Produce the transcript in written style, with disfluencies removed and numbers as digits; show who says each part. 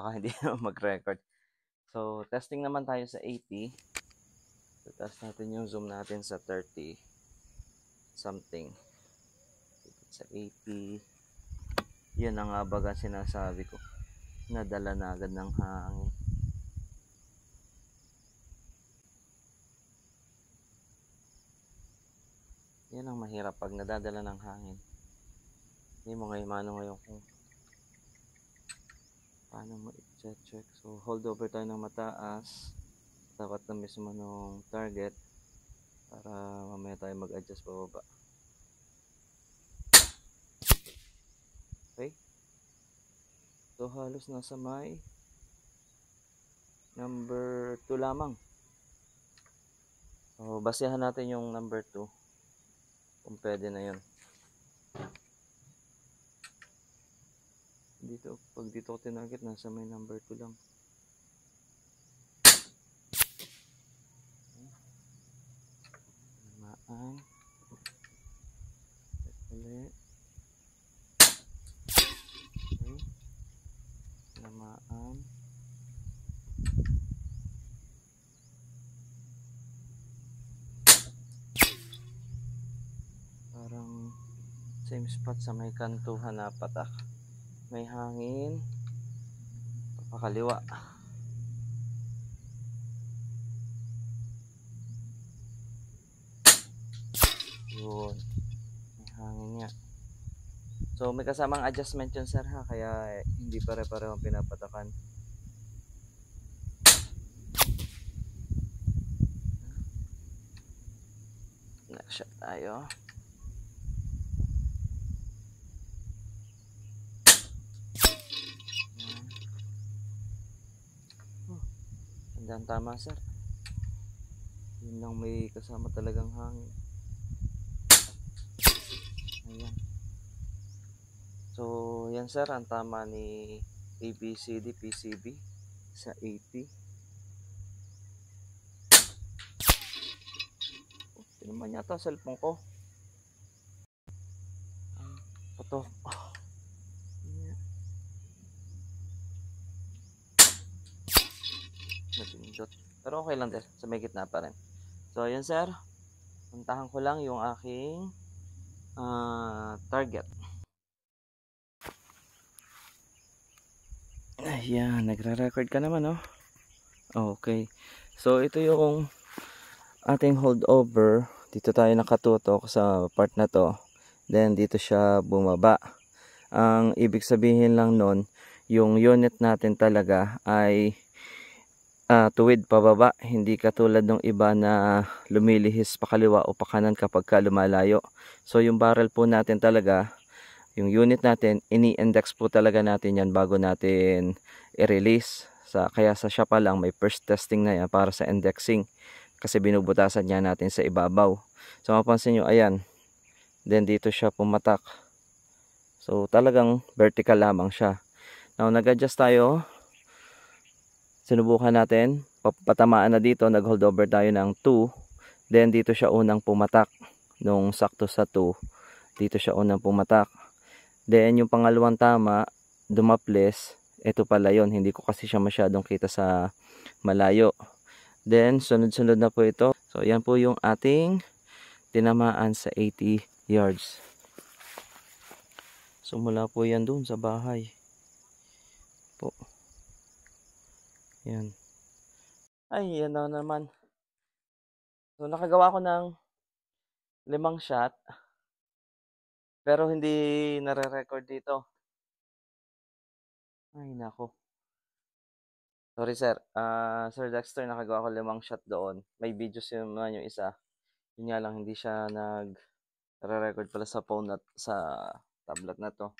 Speaker 1: baka hindi mag-record. So, testing naman tayo sa 80. So, test natin yung zoom natin sa 30 something. Sa 80. Yan ang baga sinasabi ko. Nadala na agad ng hangin. Yan ang mahirap pag nadadala ng hangin. Hindi mo ngayon kung paano mo i-check. So, hold over tayo ng mataas. Tapat na mismo ng target para mamaya tayo mag-adjust pababa. Okay? So, halos nasa may number 2 lamang. So, basehan natin yung number 2 kung pwede na yun. Pag dito ko tinarget, nasa may number 2 lang. Namaan. Ulit. Okay. Namaan. Parang same spot sa may kantuhan na patak. May hangin. Papakaliwa. Yun. May hangin nga. So, may kasamang adjustment yun, sir, ha? Kaya hindi pare-pareho ang pinapatakan. Next shot tayo. Andyan tama, sir. Yun lang, may kasama talagang hangin. Ayan. So, yan, sir, ang tama ni ABCD PCB sa 80. Ito naman yata cellphone ko. Patok. Napindot. Pero okay lang din. Sa may gitna pa rin. So, yun, sir. Puntahan ko lang yung aking target. Ayan, nagre-record ka naman, oh. Okay. So, ito yung ating holdover. Dito tayo nakatutok sa part na to. Then, dito siya bumaba. Ang ibig sabihin lang nun, yung unit natin talaga ay tuwid pababa. Hindi katulad ng iba na lumilihis pa kaliwa o pa kanan kapag ka lumalayo. So, yung barrel po natin talaga, yung unit natin, ini-index po talaga natin yan bago natin i-release. Kaya sa siya pa lang may first testing na yan para sa indexing. Kasi binubutasan niya natin sa ibabaw. So mapansin nyo, ayan. Then dito siya pumatak. So talagang vertical lamang siya. Now nag-adjust tayo. Sinubukan natin. Patamaan na dito. Nag-hold over tayo ng 2. Then dito siya unang pumatak. Nung sakto sa 2. Dito siya unang pumatak. Then yung pangalawang tama, dumaples. Ito pala yon, hindi ko kasi siya masyadong kita sa malayo. Then sunod-sunod na po ito. So yan po yung ating tinamaan sa 80 yards. So mula po yan dun sa bahay po. Yan. Ay, yan na naman. So nakagawa ko ng 5 shot. Pero hindi nare-record dito. Ay, nako. Sorry, sir. Sir Dexter, nakagawa ko 5 shot doon. May videos yun naman yung isa. Yun nga lang, hindi siya nag-record pala sa phone at sa tablet na to.